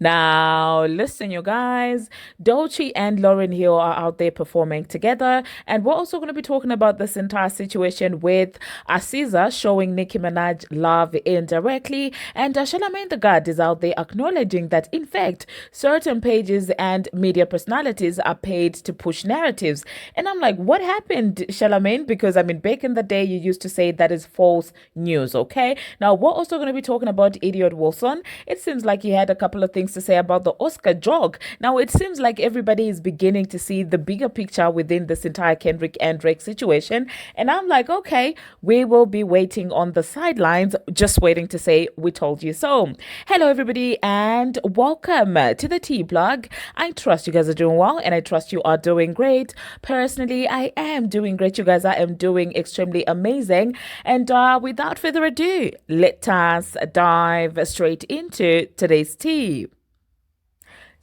Now, listen, you guys, Doechii and Lauryn Hill are out there performing together. And we're also going to be talking about this entire situation with SZA showing Nicki Minaj love indirectly. And Charlemagne the God is out there acknowledging that, in fact, certain pages and media personalities are paid to push narratives. And I'm like, what happened, Charlemagne? Because, I mean, back in the day, you used to say that is false news, okay? Now, we're also going to be talking about Idiot Wilson. It seems like he had a couple of things to say about the Oscar jog. Now, it seems like everybody is beginning to see the bigger picture within this entire Kendrick and Drake situation. And I'm like, okay, we will be waiting on the sidelines, just waiting to say, we told you so. Hello, everybody, and welcome to the Tea Blog. I trust you guys are doing well, and I trust you are doing great. Personally, I am doing great. You guys, I am doing extremely amazing. And without further ado, let us dive straight into today's tea.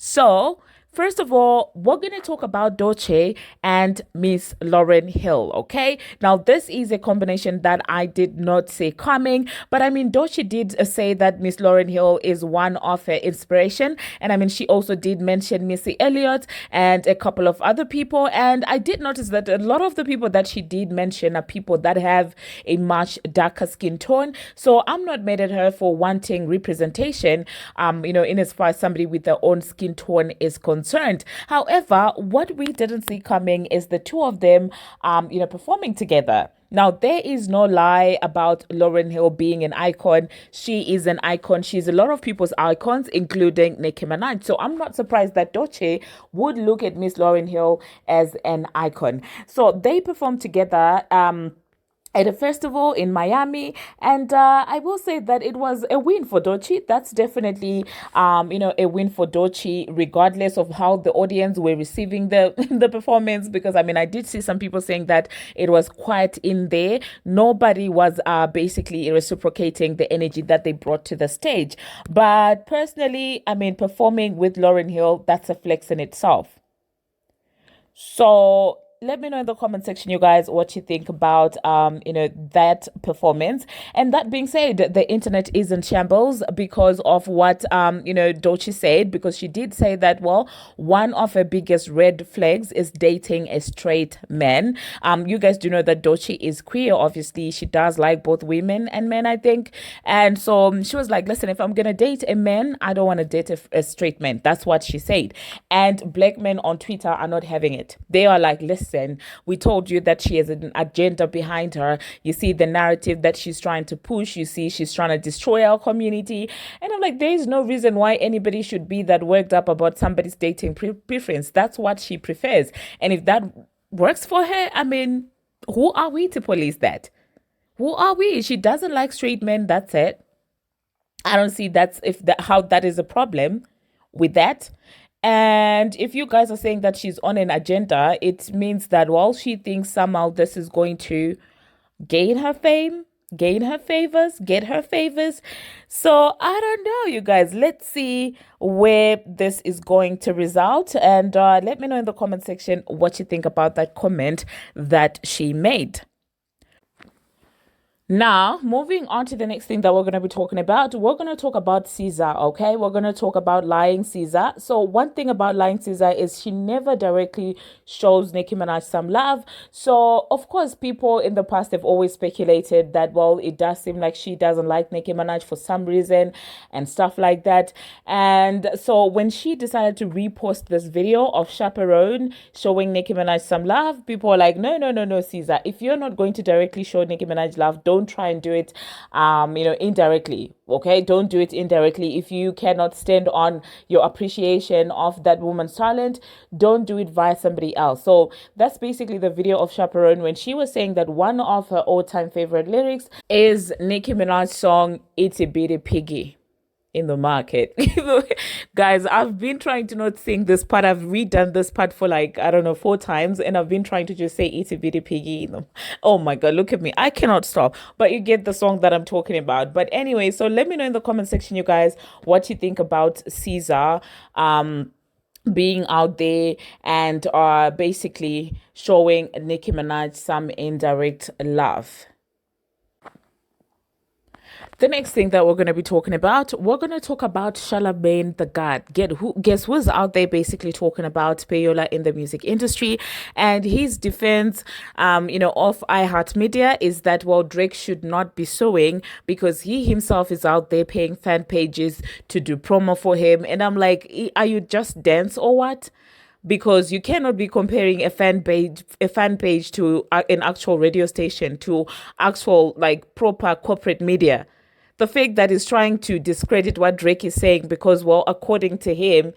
So, first of all, we're going to talk about Doechii and Miss Lauryn Hill, okay? Now, this is a combination that I did not see coming, but I mean, Doechii did say that Miss Lauryn Hill is one of her inspiration, and I mean, she also did mention Missy Elliott and a couple of other people, and I did notice that a lot of the people that she did mention are people that have a much darker skin tone, so I'm not mad at her for wanting representation, in as far as somebody with their own skin tone is concerned. However, what we didn't see coming is the two of them, performing together. Now, there is no lie about Lauryn Hill being an icon. She is an icon. She's a lot of people's icons, including Nicki Minaj. So I'm not surprised that Doechii would look at Miss Lauryn Hill as an icon. So they performed together. At a festival in Miami, and I will say that it was a win for Doechii. That's definitely, a win for Doechii, regardless of how the audience were receiving the the performance. Because I mean, I did see some people saying that it was quiet in there. Nobody was basically reciprocating the energy that they brought to the stage. But personally, I mean, performing with Lauryn Hill, that's a flex in itself. So let me know in the comment section, you guys, what you think about that performance. And that being said, the internet is in shambles because of what Doechii said, because she did say that, well, one of her biggest red flags is dating a straight man. You guys do know that Doechii is queer. Obviously, she does like both women and men, I think. And so she was like, listen, if I'm gonna date a man, I don't want to date a straight man. That's what she said. And black men on Twitter are not having it. They are like, listen, we told you that she has an agenda behind her. You see the narrative that she's trying to push. You see she's trying to destroy our community. And I'm like, there is no reason why anybody should be that worked up about somebody's dating preference. That's what she prefers. And if that works for her, I mean, who are we to police that? Who are we? She doesn't like straight men. That's it. I don't see that's if that how that is a problem with that. And if you guys are saying that she's on an agenda, it means that, well, she thinks somehow this is going to gain her fame, gain her favors, get her favors. So I don't know, you guys. Let's see where this is going to result. And let me know in the comment section what you think about that comment that she made. Now, moving on to the next thing that we're going to be talking about, we're going to talk about SZA, okay? We're going to talk about lying SZA. So one thing about lying SZA is she never directly shows Nicki Minaj some love. So, of course, people in the past have always speculated that, well, it does seem like she doesn't like Nicki Minaj for some reason and stuff like that. And so when she decided to repost this video of Chaperone showing Nicki Minaj some love, people are like, no, no, no, no, SZA. If you're not going to directly show Nicki Minaj love, don't try and do it indirectly. Okay, don't do it indirectly. If you cannot stand on your appreciation of that woman's talent, don't do it via somebody else. So that's basically the video of Chaperone when she was saying that one of her all-time favorite lyrics is Nicki Minaj's song Itty Bitty Piggy in the market. Guys, I've been trying to not sing this part. I've redone this part for like, I don't know, 4 times, and I've been trying to just say itty bitty piggy. Oh my god, look at me. I cannot stop. But you get the song that I'm talking about. But anyway, so let me know in the comment section, you guys, what you think about SZA being out there and basically showing Nicki Minaj some indirect love. The next thing that we're going to be talking about, we're going to talk about Charlemagne the God. Guess who's out there basically talking about payola in the music industry, and his defense, of iHeartMedia is that, well, Drake should not be suing because he himself is out there paying fan pages to do promo for him. And I'm like, are you just dance or what? Because you cannot be comparing a fan page to an actual radio station to actual like proper corporate media. The fact that he's trying to discredit what Drake is saying because, well, according to him,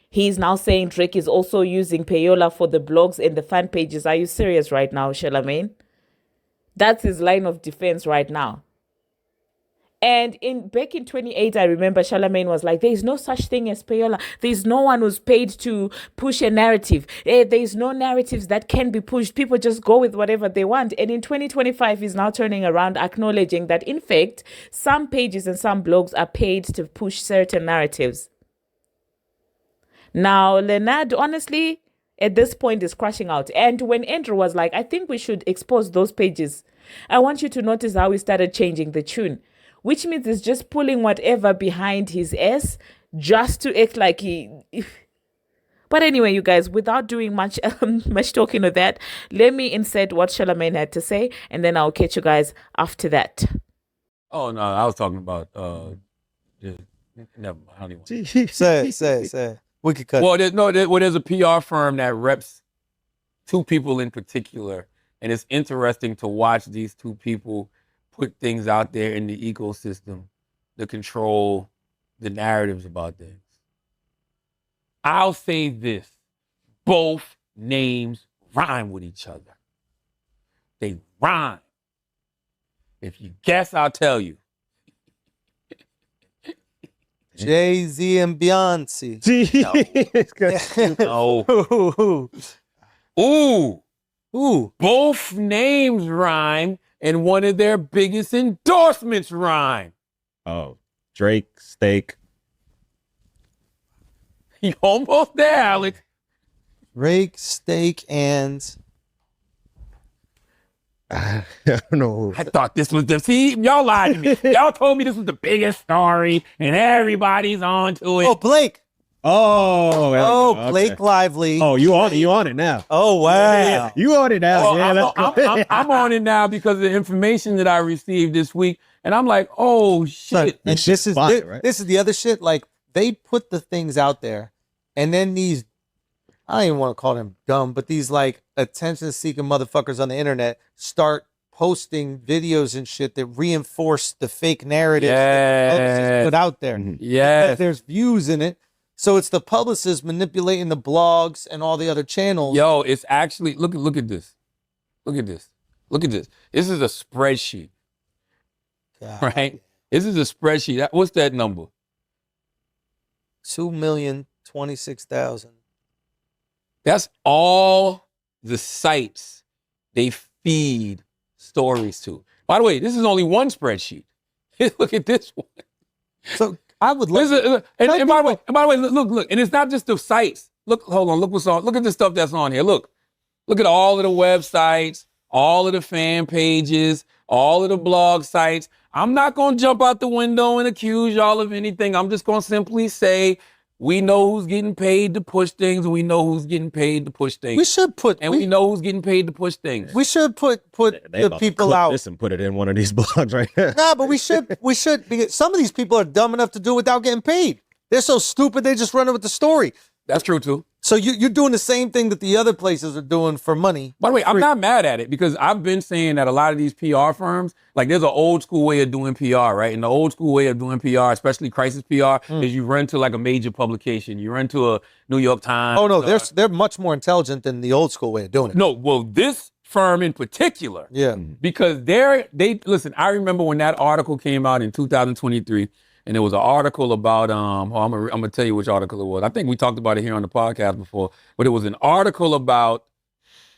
he's now saying Drake is also using payola for the blogs and the fan pages. Are you serious right now, Charlemagne? That's his line of defense right now. And back in 2018, I remember Charlemagne was like, there's no such thing as payola. There's no one who's paid to push a narrative. There's no narratives that can be pushed. People just go with whatever they want. And in 2025, he's now turning around, acknowledging that, in fact, some pages and some blogs are paid to push certain narratives. Now, Leonard, honestly, at this point is crashing out. And when Andrew was like, I think we should expose those pages, I want you to notice how he started changing the tune, which means he's just pulling whatever behind his ass just to act like he... But anyway, you guys, without doing much talking of that, let me insert what Charlemagne had to say, and then I'll catch you guys after that. Oh, no, I was talking about... never mind, I don't even... Say it. We could cut. Well, there's a PR firm that reps two people in particular, and it's interesting to watch these two people put things out there in the ecosystem to control the narratives about things. I'll say this. Both names rhyme with each other. They rhyme. If you guess, I'll tell you. Jay-Z and Beyonce. No. Ooh. Both names rhyme, and one of their biggest endorsements rhyme. Oh, Drake, Steak. You almost there, Alex. Drake, Steak, and... I don't know. I thought this was see, y'all lied to me. Y'all told me this was the biggest story, and everybody's on to it. Oh, Blake. Oh, Blake Lively. Oh, you on it now. Oh, wow. Yeah. You on it now. I'm on it now because of the information that I received this week, and I'm like, oh, shit. And this is the other shit. Like, they put the things out there, and then these, I don't even want to call them dumb, but these like attention-seeking motherfuckers on the internet start posting videos and shit that reinforce the fake narrative that the publicists put out there. Yes. There's views in it. So it's the publicists manipulating the blogs and all the other channels. Yo, it's actually, look at this. Look at this. This is a spreadsheet. God. Right? This is a spreadsheet. What's that number? 2,026,000. That's all the sites they feed stories to. By the way, this is only one spreadsheet. Look at this one. So I would love and by the way, look, and it's not just the sites. Look, hold on, look what's on. Look at the stuff that's on here. Look at all of the websites, all of the fan pages, all of the blog sites. I'm not gonna jump out the window and accuse y'all of anything. I'm just gonna simply say we know who's getting paid to push things, and we know who's getting paid to push things. We know who's getting paid to push things. We should put the people out. This and put it in one of these blogs right here. Nah, but we should because some of these people are dumb enough to do it without getting paid. They're so stupid they just run it with the story. That's true too. So you're doing the same thing that the other places are doing for money. By the way, I'm not mad at it because I've been saying that a lot of these PR firms, like there's an old school way of doing PR, right? And the old school way of doing PR, especially crisis PR, is you run to like a major publication. You run to a New York Times. Oh no, they're much more intelligent than the old school way of doing it. No, well, this firm in particular, because they listen. I remember when that article came out in 2023. And there was an article about, I'm gonna tell you which article it was. I think we talked about it here on the podcast before, but it was an article about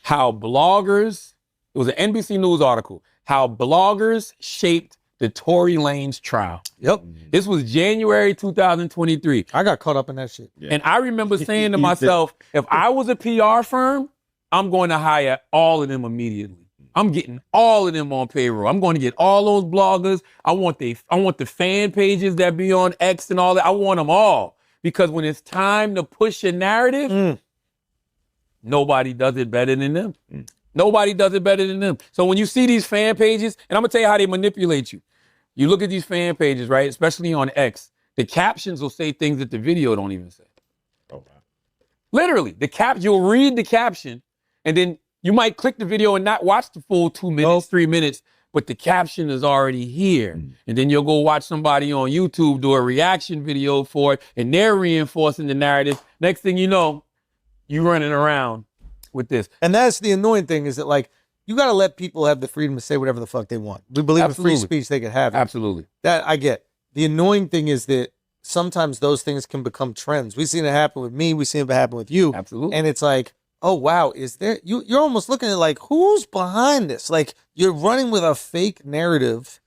how bloggers, it was an NBC News article, how bloggers shaped the Tory Lanez trial. Yep. This was January 2023. I got caught up in that shit. Yeah. And I remember saying to myself, if I was a PR firm, I'm going to hire all of them immediately. I'm getting all of them on payroll. I'm going to get all those bloggers. I want the fan pages that be on X and all that. I want them all. Because when it's time to push a narrative, nobody does it better than them. Nobody does it better than them. So when you see these fan pages, and I'm going to tell you how they manipulate you. You look at these fan pages, right? Especially on X. The captions will say things that the video don't even say. Oh, wow. Literally, you'll read the caption, and then you might click the video and not watch the full 2 minutes, 3 minutes, but the caption is already here. And then you'll go watch somebody on YouTube do a reaction video for it, and they're reinforcing the narrative. Next thing you know, you running around with this. And that's the annoying thing is that, like, you got to let people have the freedom to say whatever the fuck they want. We believe in free speech, they can have it. Absolutely. That I get. The annoying thing is that sometimes those things can become trends. We've seen it happen with me. We've seen it happen with you. Absolutely. And it's like, oh, wow, is there, you're almost looking at like, who's behind this? Like, you're running with a fake narrative,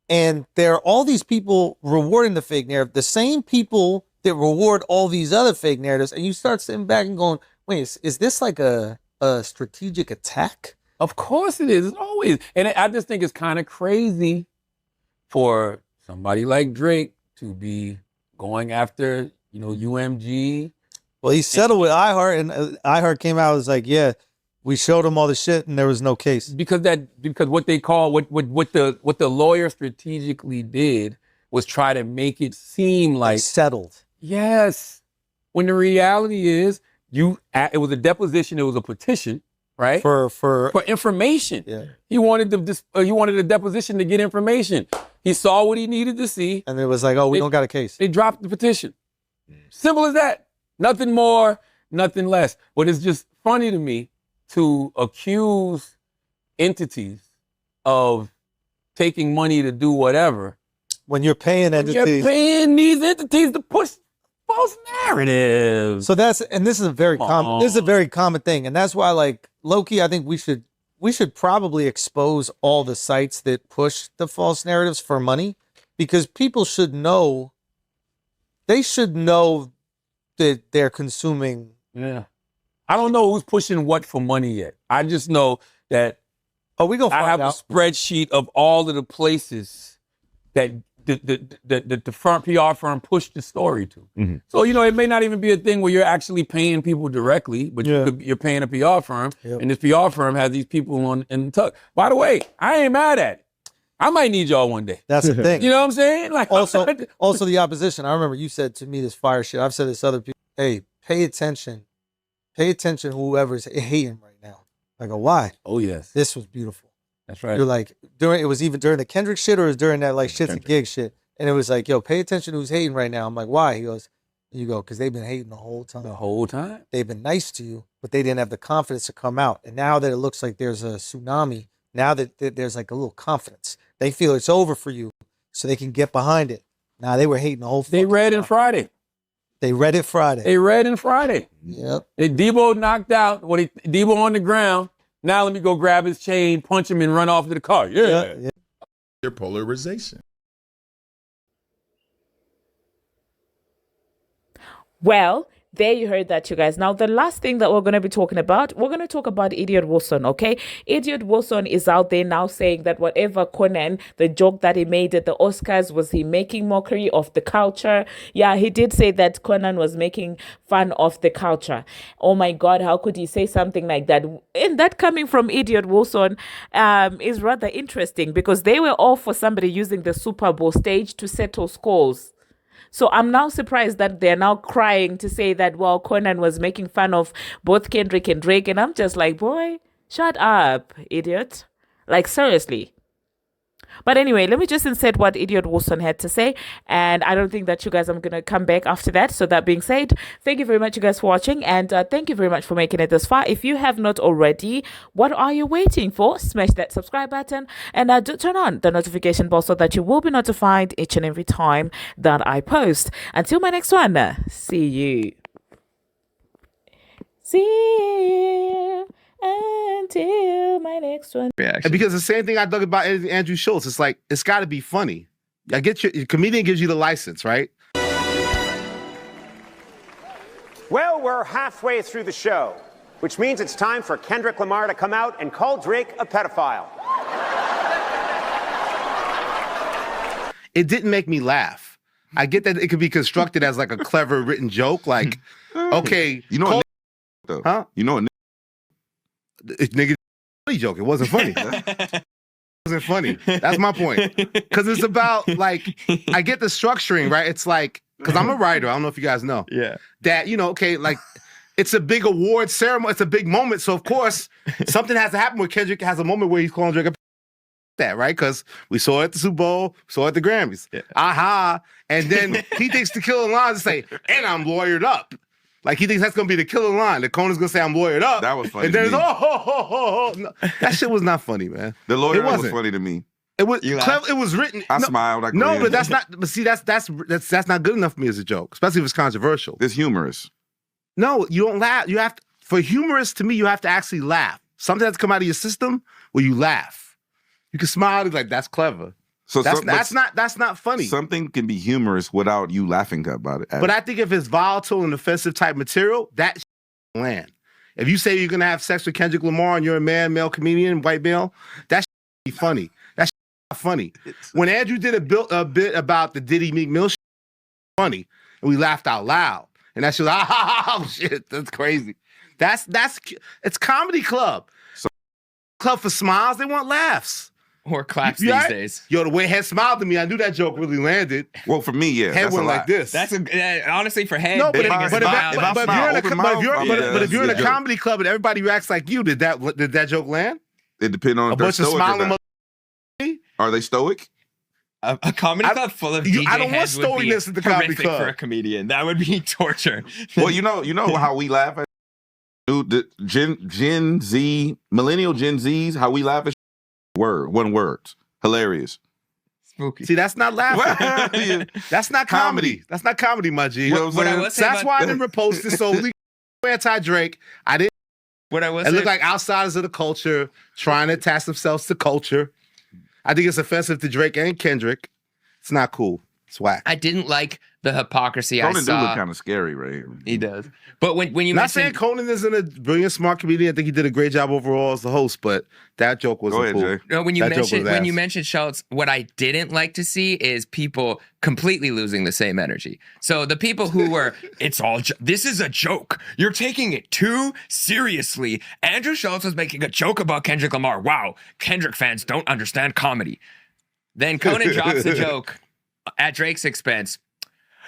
and there are all these people rewarding the fake narrative, the same people that reward all these other fake narratives. And you start sitting back and going, wait, is this like a strategic attack? Of course it is. It's always. And I just think it's kind of crazy for somebody like Drake to be going after, UMG. Well, he settled with iHeart, and iHeart came out and was like, yeah, we showed him all the shit and there was no case. Because what they call, what the lawyer strategically did was try to make it seem like settled. Yes. When the reality is, it was a deposition, it was a petition, right? For information. Yeah. He wanted a deposition to get information. He saw what he needed to see. And it was like, oh, we don't got a case. They dropped the petition. Simple as that. Nothing more, nothing less. But it's just funny to me to accuse entities of taking money to do whatever. When you're paying entities. You're paying these entities to push false narratives. So this is a very common thing. And that's why, like, low-key, I think we should probably expose all the sites that push the false narratives for money, because people should know, they should know that they're consuming. Yeah. I don't know who's pushing what for money yet. I just know that I have a spreadsheet of all of the places that the firm, PR firm pushed the story to. Mm-hmm. So, it may not even be a thing where you're actually paying people directly, but you're paying a PR firm, and this PR firm has these people in the tuck. By the way, I ain't mad at it. I might need y'all one day. That's the thing. You know what I'm saying? Like also the opposition. I remember you said to me this fire shit. I've said this to other people. Hey, pay attention. Pay attention to whoever's hating right now. I go, why? Oh, yes. This was beautiful. That's right. You're like, it was even during the Kendrick shit, or it was during that like shit's a gig shit. And it was like, yo, pay attention to who's hating right now. I'm like, why? He goes, because they've been hating the whole time. The whole time? They've been nice to you, but they didn't have the confidence to come out. And now that it looks like there's a tsunami, now that there's like a little confidence, they feel it's over for you, so they can get behind it. Now they were hating the whole fucking They read in Friday. They read it Friday. They read in Friday. Yep. Debo knocked out, Debo on the ground. Now let me go grab his chain, punch him, and run off to the car. Yeah. Your polarization. Well, there you heard that, you guys. Now, the last thing that we're going to be talking about, we're going to talk about Idiot Wilson, okay? Idiot Wilson is out there now saying that whatever Conan, the joke that he made at the Oscars, was he making mockery of the culture? Yeah, he did say that Conan was making fun of the culture. Oh my God, how could he say something like that? And that coming from Idiot Wilson is rather interesting, because they were all for somebody using the Super Bowl stage to settle scores. So I'm now surprised that they're now crying to say that, well, Conan was making fun of both Kendrick and Drake. And I'm just like, boy, shut up, idiot. Like, seriously. But anyway, let me just insert what Idiot Wilson had to say. And I don't think that you guys are going to come back after that. So that being said, thank you very much, you guys, for watching. And thank you very much for making it this far. If you have not already, what are you waiting for? Smash that subscribe button and do turn on the notification bell so that you will be notified each and every time that I post. Until my next one, see you. See you. Until my next one. And because the same thing I dug about Andrew Schultz, it's like, it's got to be funny. I get your comedian gives you the license, right? Well, we're halfway through the show. which means it's time for Kendrick Lamar to come out and call Drake a pedophile. It didn't make me laugh. I get that it could be constructed as like a clever written joke. Like, okay, You know what, though? huh? You know what? Nigga, funny joke. It wasn't funny. It wasn't funny. That's my point. Because it's about like, I get the structuring, right? It's like, because I'm a writer. I don't know if you guys know. Yeah. That, you know, okay, like, it's a big award ceremony. It's a big moment. So, of course, something has to happen where Kendrick has a moment where he's calling Drake a that, right? Because we saw it at the Super Bowl, saw it at the Grammys. Yeah. Aha. And then he thinks the killer line to say, and I'm lawyered up. Like, he thinks that's going to be the killer line. The Conan's going to say, I'm lawyered up. That was funny. And then it's, No. That shit was not funny, man. The lawyer was funny to me. It was clever. It was written. I smiled. No, but that's not. But see, that's not good enough for me as a joke, especially if it's controversial. It's humorous. No, you don't laugh. You have to, for humorous to me, you have to actually laugh. Something that's come out of your system where you laugh. You can smile. Like, that's clever. So that's not funny. Something can be humorous without you laughing about it. But I think if it's volatile and offensive type material, that land. If you say you're gonna have sex with Kendrick Lamar and you're a male comedian, white male, that be funny. That's not funny. When Andrew did a bit about the Diddy Meek Mill funny, and we laughed out loud, and that shit was, oh shit, that's crazy. It's comedy club. So, club for smiles, they want laughs. Or claps these days. Yo, the way Head smiled at me, I knew that joke really landed. Well, for me, yeah. Head went like this. That's honestly for Head. No, but if if you're in a comedy club and everybody reacts like you, did that joke land? It depends on a bunch of smiling. Are they stoic? A comedy club full of DJ I don't want heads would be stoicness at the comedy horrific club for a comedian. That would be torture. Well, you know how we laugh at the Gen Z, millennial Gen Zs, how we laugh at one word. Hilarious. Spooky. See, that's not laughing. That's not comedy. That's not comedy, my G. You know what I'm saying? That's why I didn't repost it. So anti-Drake. I didn't. It looked like outsiders of the culture trying to attach themselves to culture. I think it's offensive to Drake and Kendrick. It's not cool. It's whack. I didn't like the hypocrisy I Conan saw. do look kind of scary, right? He does. But when you not saying Conan isn't a brilliant, smart comedian. I think he did a great job overall as the host, but that joke wasn't cool. Jay. No, when you mentioned Schultz, what I didn't like to see is people completely losing the same energy. So the people who were, this is a joke. You're taking it too seriously. Andrew Schultz was making a joke about Kendrick Lamar. Wow, Kendrick fans don't understand comedy. Then Conan drops the joke at Drake's expense.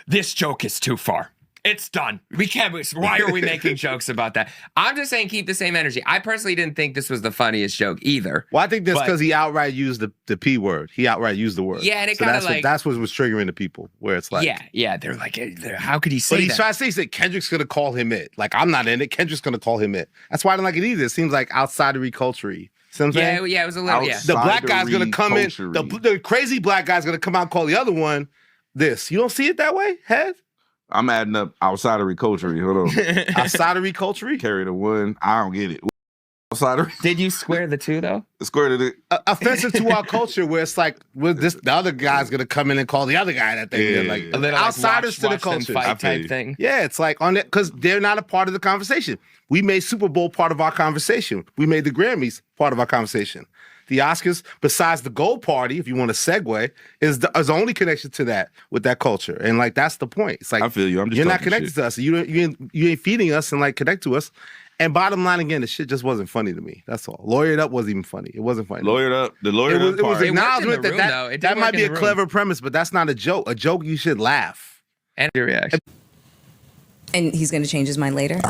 This joke is too far. It's done. We can't. Why are we making jokes about that? I'm just saying keep the same energy. I personally didn't think this was the funniest joke either. Well, I think that's because he outright used the P word. He outright used the word. Yeah, and it kind of like... that's what was triggering the people, where it's like... Yeah, they're like, how could he say that? But he's trying to say, he said, Kendrick's going to call him it. Like, I'm not in it. Kendrick's going to call him it. That's why I didn't like it either. It seems like outsidery culture-y. See what I'm saying? Yeah, it was a little, The black guy's going to come in. The crazy black guy's going to come out and call the other one this. You don't see it that way, Head? I'm adding up outsidery culture. Hold on. Outsidery culture? Carry the one. I don't get it. Outsidery. Did you square the two, though? Square the offensive to our culture, where it's like, the other guy's going to come in and call the other guy that thing. Yeah. Like, a little outsiders like watch to the culture. Fight type thing. Yeah, it's like on it, because they're not a part of the conversation. We made Super Bowl part of our conversation. We made the Grammys part of our conversation. The Oscars, besides the Gold Party, if you want to segue, is the only connection to that with that culture, and like that's the point. It's like I feel you. I'm just you're not connected to us. You ain't feeding us and like connect to us. And bottom line again, the shit just wasn't funny to me. That's all. Lawyered Up wasn't even funny. It wasn't funny. Lawyered Up. The Lawyered Up. It was part. acknowledgement that might be a clever premise, but that's not a joke. A joke you should laugh. And your reaction. And he's going to change his mind later?